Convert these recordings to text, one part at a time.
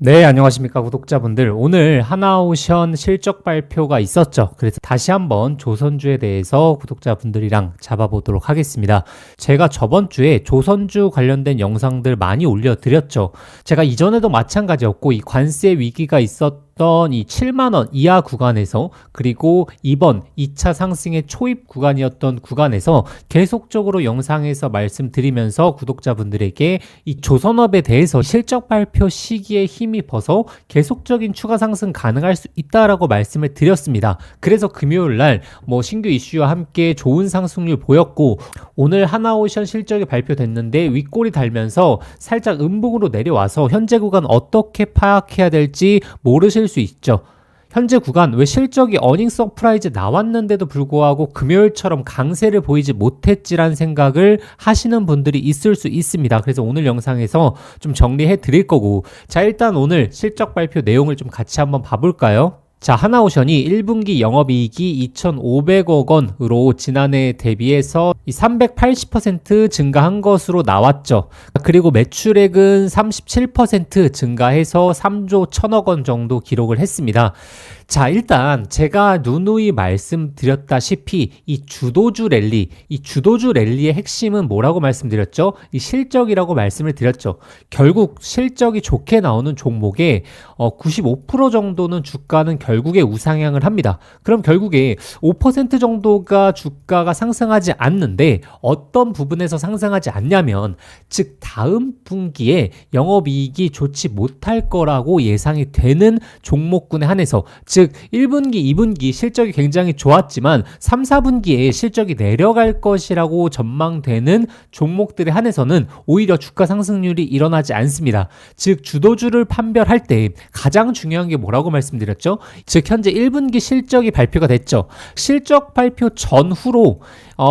네, 안녕하십니까, 구독자분들. 오늘 하나오션 실적 발표가 있었죠. 그래서 다시 한번 조선주에 대해서 구독자분들이랑 잡아보도록 하겠습니다. 제가 저번 주에 조선주 관련된 영상들 많이 올려드렸죠. 제가 이전에도 마찬가지였고, 이 관세 위기가 있었던 이 7만원 이하 구간에서, 그리고 이번 2차 상승의 초입 구간이었던 구간에서 계속적으로 영상에서 말씀드리면서 구독자분들에게 이 조선업에 대해서 실적 발표 시기에 힘입어서 계속적인 추가 상승 가능할 수 있다라고 말씀을 드렸습니다. 그래서 금요일날 신규 이슈와 함께 좋은 상승률 보였고, 오늘 하나오션 실적이 발표됐는데 윗골이 달면서 살짝 음봉으로 내려와서 현재 구간 어떻게 파악해야 될지 모르실 수 있죠. 현재 구간 왜 실적이 어닝 서프라이즈 나왔는데도 불구하고 금요일처럼 강세를 보이지 못했지란 생각을 하시는 분들이 있을 수 있습니다. 그래서 오늘 영상에서 좀 정리해 드릴 거고, 자, 일단 오늘 실적 발표 내용을 좀 같이 한번 봐볼까요? 자, 하나오션이 1분기 영업이익이 2,500억 원으로 지난해 대비해서 380% 증가한 것으로 나왔죠. 그리고 매출액은 37% 증가해서 3조 1천억 원 정도 기록을 했습니다. 자, 일단 제가 누누이 말씀드렸다시피 이 주도주 랠리의 핵심은 뭐라고 말씀드렸죠? 이 실적이라고 말씀을 드렸죠. 결국 실적이 좋게 나오는 종목의 95% 정도는 주가는 결국에 우상향을 합니다. 그럼 결국에 5% 정도가 주가가 상승하지 않는데 어떤 부분에서 상승하지 않냐면, 즉 다음 분기에 영업이익이 좋지 못할 거라고 예상이 되는 종목군에 한해서, 즉 1분기, 2분기 실적이 굉장히 좋았지만 3, 4분기에 실적이 내려갈 것이라고 전망되는 종목들에 한해서는 오히려 주가 상승률이 일어나지 않습니다. 즉 주도주를 판별할 때 가장 중요한 게 뭐라고 말씀드렸죠? 즉 현재 1분기 실적이 발표가 됐죠. 실적 발표 전후로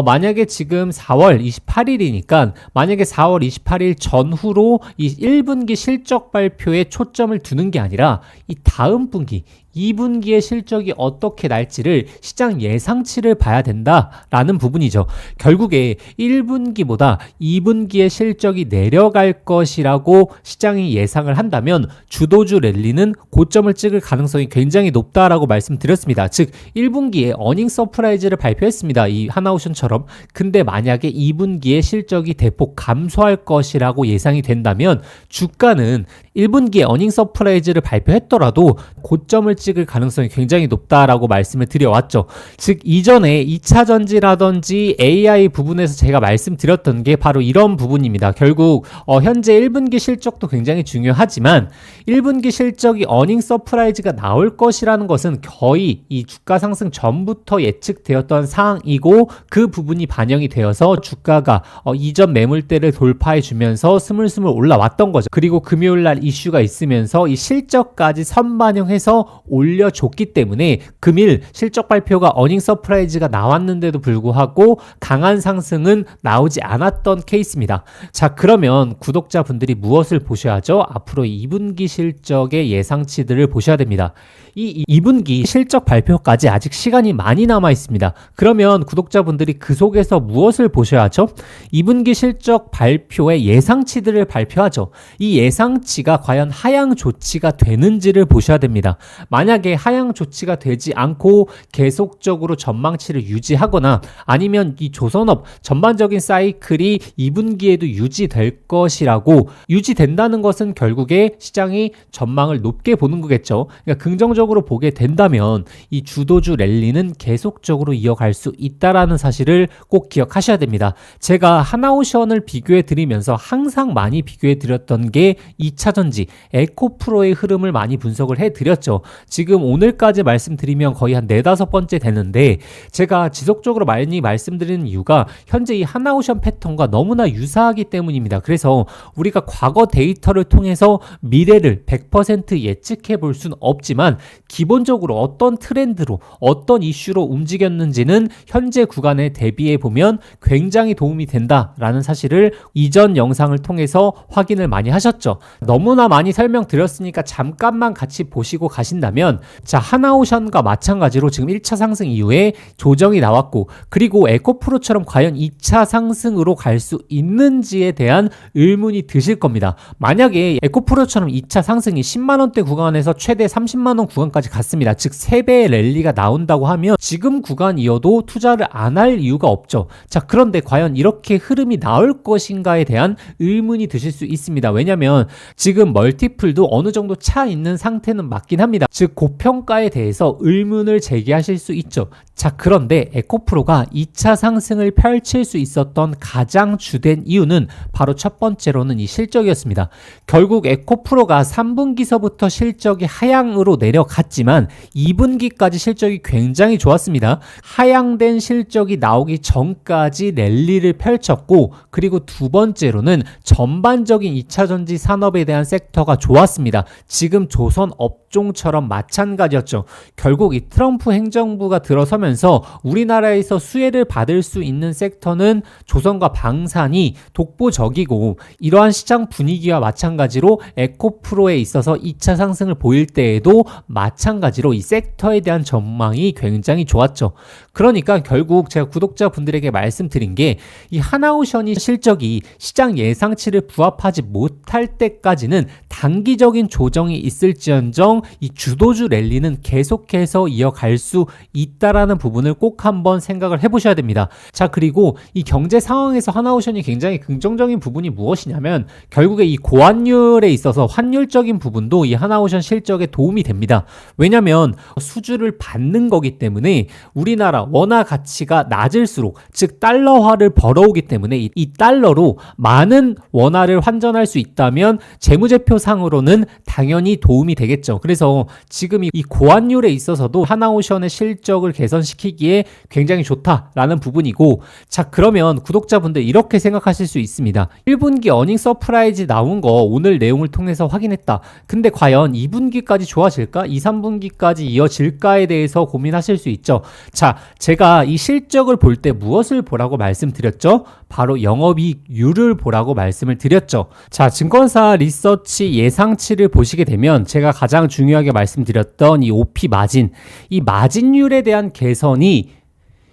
만약에 지금 4월 28일이니까 만약에 4월 28일 전후로 이 1분기 실적 발표에 초점을 두는 게 아니라 이 다음 분기 2분기의 실적이 어떻게 날지를 시장 예상치를 봐야 된다라는 부분이죠. 결국에 1분기보다 2분기의 실적이 내려갈 것이라고 시장이 예상을 한다면 주도주 랠리는 고점을 찍을 가능성이 굉장히 높다라고 말씀드렸습니다. 즉 1분기에 어닝 서프라이즈를 발표했습니다. 이 하나오션처럼. 근데 만약에 2분기에 실적이 대폭 감소할 것이라고 예상이 된다면 주가는 1분기에 어닝 서프라이즈를 발표했더라도 고점을 찍을 가능성이 굉장히 높다라고 말씀을 드려왔죠. 즉 이전에 2차 전지라든지 AI 부분에서 제가 말씀드렸던 게 바로 이런 부분입니다. 결국 현재 1분기 실적도 굉장히 중요하지만 1분기 실적이 어닝 서프라이즈가 나올 것이라는 것은 거의 이 주가 상승 전부터 예측되었던 사항이고, 그 부분이 반영이 되어서 주가가 이전 매물대를 돌파해 주면서 스물스물 올라왔던 거죠. 그리고 금요일날 이슈가 있으면서 이 실적까지 선반영해서 올려줬기 때문에 금일 실적 발표가 어닝 서프라이즈가 나왔는데도 불구하고 강한 상승은 나오지 않았던 케이스입니다. 자, 그러면 구독자분들이 무엇을 보셔야죠? 앞으로 2분기 실적의 예상치들을 보셔야 됩니다. 이 2분기 실적 발표까지 아직 시간이 많이 남아 있습니다. 그러면 구독자분들이 그 속에서 무엇을 보셔야죠? 2분기 실적 발표의 예상치들을 발표하죠. 이 예상치가 과연 하향 조치가 되는지를 보셔야 됩니다. 만약에 하향 조치가 되지 않고 계속적으로 전망치를 유지하거나 아니면 이 조선업 전반적인 사이클이 2분기에도 유지될 것이라고, 유지된다는 것은 결국에 시장이 전망을 높게 보는 거겠죠. 그러니까 긍정적으로 보게 된다면 이 주도주 랠리는 계속적으로 이어갈 수 있다라는 사실을 꼭 기억하셔야 됩니다. 제가 하나오션을 비교해 드리면서 항상 많이 비교해 드렸던 게 2차 전지 에코프로의 흐름을 많이 분석을 해 드렸죠. 지금 오늘까지 말씀드리면 거의 한 4, 5번째 되는데, 제가 지속적으로 많이 말씀드리는 이유가 현재 이 하나오션 패턴과 너무나 유사하기 때문입니다. 그래서 우리가 과거 데이터를 통해서 미래를 100% 예측해 볼 수는 없지만 기본적으로 어떤 트렌드로 어떤 이슈로 움직였는지는 현재 구간에 대비해 보면 굉장히 도움이 된다라는 사실을 이전 영상을 통해서 확인을 많이 하셨죠. 너무나 많이 설명드렸으니까 잠깐만 같이 보시고 가신다면, 자, 하나오션과 마찬가지로 지금 1차 상승 이후에 조정이 나왔고, 그리고 에코프로처럼 과연 2차 상승으로 갈 수 있는지에 대한 의문이 드실 겁니다. 만약에 에코프로처럼 2차 상승이 10만원대 구간에서 최대 30만원 구간까지 갔습니다. 즉 3배의 랠리가 나온다고 하면 지금 구간이어도 투자를 안 할 이유가 없죠. 자, 그런데 과연 이렇게 흐름이 나올 것인가에 대한 의문이 드실 수 있습니다. 왜냐면 지금 멀티플도 어느 정도 차 있는 상태는 맞긴 합니다. 즉 고평가에 대해서 의문을 제기하실 수 있죠. 자, 그런데 에코프로가 2차 상승을 펼칠 수 있었던 가장 주된 이유는 바로 첫 번째로는 이 실적이었습니다. 결국 에코프로가 3분기서부터 실적이 하향으로 내려갔지만 2분기까지 실적이 굉장히 좋았습니다. 하향된 실적이 나오기 전까지 랠리를 펼쳤고, 그리고 두 번째로는 전반적인 2차전지 산업에 대한 섹터가 좋았습니다. 지금 조선 업종처럼 마찬가지였죠. 결국 이 트럼프 행정부가 들어서면서 우리나라에서 수혜를 받을 수 있는 섹터는 조선과 방산이 독보적이고, 이러한 시장 분위기와 마찬가지로 에코프로에 있어서 2차 상승을 보일 때에도 마찬가지로 이 섹터에 대한 전망이 굉장히 좋았죠. 그러니까 결국 제가 구독자분들에게 말씀드린 게, 이 하나오션이 실적이 시장 예상치를 부합하지 못할 때까지는 단기적인 조정이 있을지언정 이 주도주 랠리는 계속해서 이어갈 수 있다라는 부분을 꼭 한번 생각을 해보셔야 됩니다. 자, 그리고 이 경제 상황에서 하나오션이 굉장히 긍정적인 부분이 무엇이냐면, 결국에 이 고환율에 있어서 환율적인 부분도 이 하나오션 실적에 도움이 됩니다. 왜냐면 수주를 받는 거기 때문에 우리나라 원화 가치가 낮을수록, 즉 달러화를 벌어오기 때문에 이 달러로 많은 원화를 환전할 수 있다면 재무제표상으로는 당연히 도움이 되겠죠. 그래서 지금 이 고환율에 있어서도 하나오션의 실적을 개선시키기에 굉장히 좋다라는 부분이고, 자, 그러면 구독자분들 이렇게 생각하실 수 있습니다. 1분기 어닝 서프라이즈 나온 거 오늘 내용을 통해서 확인했다. 근데 과연 2분기까지 좋아질까? 2, 3분기까지 이어질까에 대해서 고민하실 수 있죠. 자, 제가 이 실적을 볼 때 무엇을 보라고 말씀드렸죠? 바로 영업이익률을 보라고 말씀을 드렸죠. 자, 증권사 리서치 예상치를 보시게 되면 제가 가장 중요하게 말씀드렸던 이 OP 마진, 이 마진율에 대한 개선이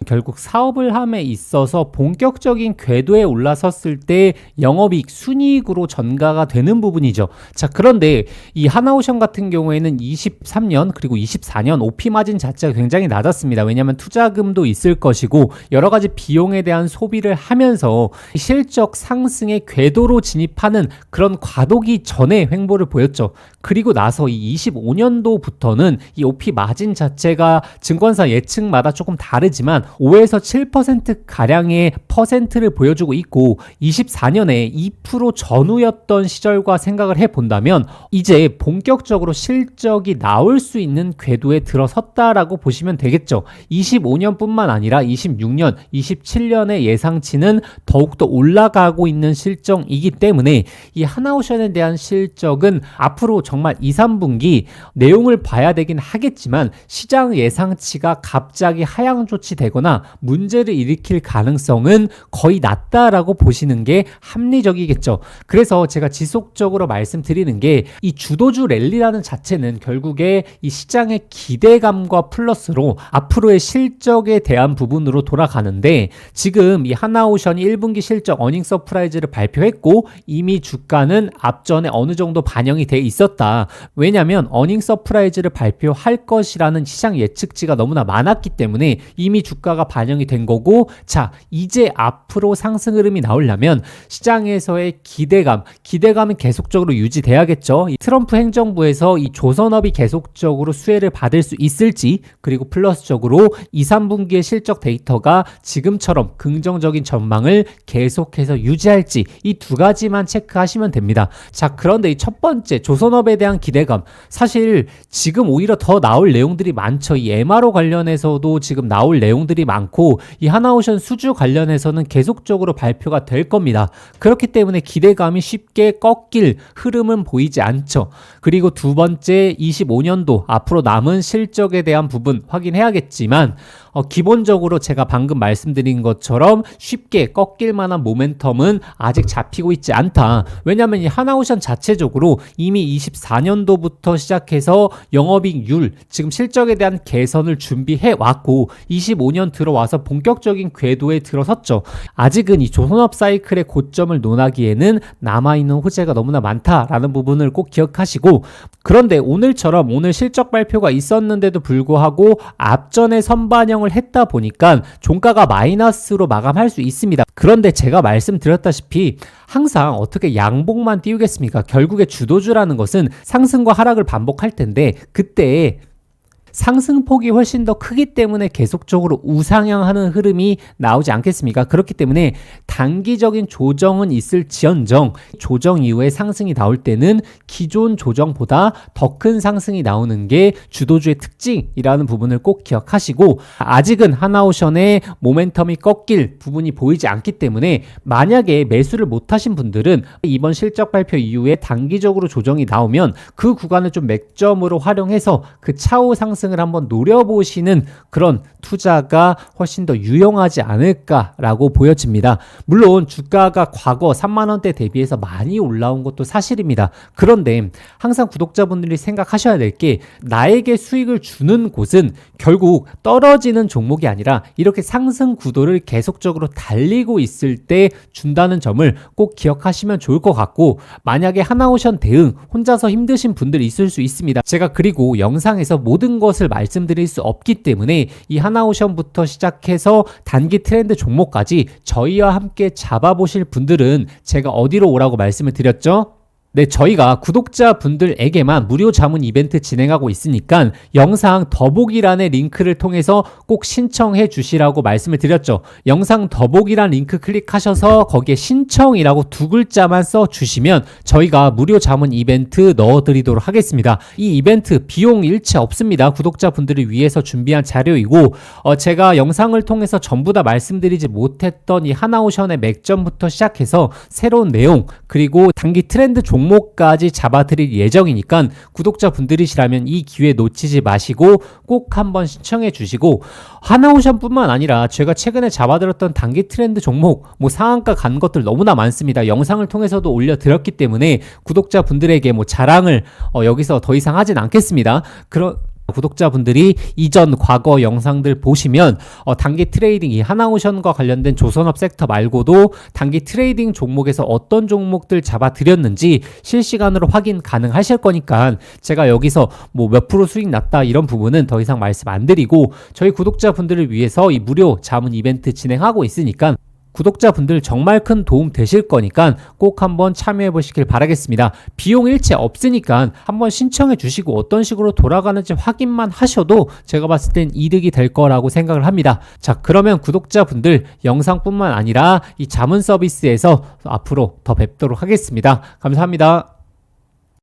결국 사업을 함에 있어서 본격적인 궤도에 올라섰을 때 영업이익 순이익으로 전가가 되는 부분이죠. 자, 그런데 이 하나오션 같은 경우에는 23년 그리고 24년 OP 마진 자체가 굉장히 낮았습니다. 왜냐하면 투자금도 있을 것이고 여러 가지 비용에 대한 소비를 하면서 실적 상승의 궤도로 진입하는 그런 과도기 전의 횡보를 보였죠. 그리고 나서 이 25년도부터는 이 OP 마진 자체가 증권사 예측마다 조금 다르지만 5에서 7%가량의 퍼센트를 보여주고 있고, 24년에 2% 전후였던 시절과 생각을 해본다면 이제 본격적으로 실적이 나올 수 있는 궤도에 들어섰다라고 보시면 되겠죠. 25년뿐만 아니라 26년, 27년의 예상치는 더욱더 올라가고 있는 실적이기 때문에 이 하나오션에 대한 실적은 앞으로 정말 2, 3분기 내용을 봐야 되긴 하겠지만 시장 예상치가 갑자기 하향 조치되거나 문제를 일으킬 가능성은 거의 낮다라고 보시는 게 합리적이겠죠. 그래서 제가 지속적으로 말씀드리는 게, 이 주도주 랠리라는 자체는 결국에 이 시장의 기대감과 플러스로 앞으로의 실적에 대한 부분으로 돌아가는데, 지금 이 하나오션이 1분기 실적 어닝 서프라이즈를 발표했고 이미 주가는 앞전에 어느 정도 반영이 돼 있었다. 왜냐하면 어닝 서프라이즈를 발표할 것이라는 시장 예측치가 너무나 많았기 때문에 이미 주가가 반영이 된 거고, 자, 이제 앞으로 상승 흐름이 나오려면 시장에서의 기대감은 계속적으로 유지돼야겠죠. 이 트럼프 행정부에서 이 조선업이 계속적으로 수혜를 받을 수 있을지, 그리고 플러스적으로 2, 3분기의 실적 데이터가 지금처럼 긍정적인 전망을 계속해서 유지할지, 이 두 가지만 체크하시면 됩니다. 자, 그런데 이 첫 번째 조선업에 대한 기대감, 사실 지금 오히려 더 나올 내용들이 많죠. 이 MRO 관련해서도 지금 나올 내용들이 발표들이 많고 이 하나오션 수주 관련해서는 계속적으로 발표가 될 겁니다. 그렇기 때문에 기대감이 쉽게 꺾일 흐름은 보이지 않죠. 그리고 두 번째 25년도 앞으로 남은 실적에 대한 부분 확인해야겠지만 기본적으로 제가 방금 말씀드린 것처럼 쉽게 꺾일 만한 모멘텀은 아직 잡히고 있지 않다. 왜냐하면 이 하나오션 자체적으로 이미 24년도부터 시작해서 영업이익률, 지금 실적에 대한 개선을 준비해 왔고 25년 들어와서 본격적인 궤도에 들어섰죠. 아직은 이 조선업 사이클의 고점을 논하기에는 남아있는 호재가 너무나 많다라는 부분을 꼭 기억하시고, 그런데 오늘처럼 오늘 실적 발표가 있었는데도 불구하고 앞전에 선반영을 했다 보니까 종가가 마이너스로 마감할 수 있습니다. 그런데 제가 말씀드렸다시피 항상 어떻게 양봉만 띄우겠습니까? 결국에 주도주라는 것은 상승과 하락을 반복할 텐데 그때 상승폭이 훨씬 더 크기 때문에 계속적으로 우상향하는 흐름이 나오지 않겠습니까? 그렇기 때문에 단기적인 조정은 있을지언정 조정 이후에 상승이 나올 때는 기존 조정보다 더 큰 상승이 나오는 게 주도주의 특징이라는 부분을 꼭 기억하시고, 아직은 하나오션의 모멘텀이 꺾일 부분이 보이지 않기 때문에 만약에 매수를 못하신 분들은 이번 실적 발표 이후에 단기적으로 조정이 나오면 그 구간을 좀 맥점으로 활용해서 그 차후 상승을 한번 노려보시는 그런 투자가 훨씬 더 유용하지 않을까라고 보여집니다. 물론 주가가 과거 3만원대 대비해서 많이 올라온 것도 사실입니다. 그런데 항상 구독자분들이 생각하셔야 될 게, 나에게 수익을 주는 곳은 결국 떨어지는 종목이 아니라 이렇게 상승 구도를 계속적으로 달리고 있을 때 준다는 점을 꼭 기억하시면 좋을 것 같고, 만약에 하나오션 대응 혼자서 힘드신 분들이 있을 수 있습니다. 제가 그리고 영상에서 모든 것을 말씀드릴 수 없기 때문에 이 하나오션부터 시작해서 단기 트렌드 종목까지 저희와 함께 잡아보실 분들은 제가 어디로 오라고 말씀을 드렸죠? 네, 저희가 구독자분들에게만 무료 자문 이벤트 진행하고 있으니까 영상 더보기란의 링크를 통해서 꼭 신청해 주시라고 말씀을 드렸죠. 영상 더보기란 링크 클릭하셔서 거기에 신청이라고 두 글자만 써 주시면 저희가 무료 자문 이벤트 넣어드리도록 하겠습니다. 이 이벤트 비용 일체 없습니다. 구독자분들을 위해서 준비한 자료이고, 제가 영상을 통해서 전부 다 말씀드리지 못했던 이 하나오션의 맥점부터 시작해서 새로운 내용, 그리고 단기 트렌드 종목까지 잡아드릴 예정이니까 구독자분들이시라면 이 기회 놓치지 마시고 꼭 한번 신청해 주시고, 하나오션뿐만 아니라 제가 최근에 잡아들었던 단기 트렌드 종목 상한가 간 것들 너무나 많습니다. 영상을 통해서도 올려드렸기 때문에 구독자분들에게 자랑을 여기서 더 이상 하진 않겠습니다. 구독자분들이 이전 과거 영상들 보시면 단기 트레이딩, 이 하나오션과 관련된 조선업 섹터 말고도 단기 트레이딩 종목에서 어떤 종목들 잡아드렸는지 실시간으로 확인 가능하실 거니까 제가 여기서 몇 프로 수익 났다 이런 부분은 더 이상 말씀 안 드리고, 저희 구독자분들을 위해서 이 무료 자문 이벤트 진행하고 있으니까 구독자분들 정말 큰 도움 되실 거니까 꼭 한번 참여해 보시길 바라겠습니다. 비용 일체 없으니까 한번 신청해 주시고 어떤 식으로 돌아가는지 확인만 하셔도 제가 봤을 땐 이득이 될 거라고 생각을 합니다. 자, 그러면 구독자분들 영상뿐만 아니라 이 자문 서비스에서 앞으로 더 뵙도록 하겠습니다. 감사합니다.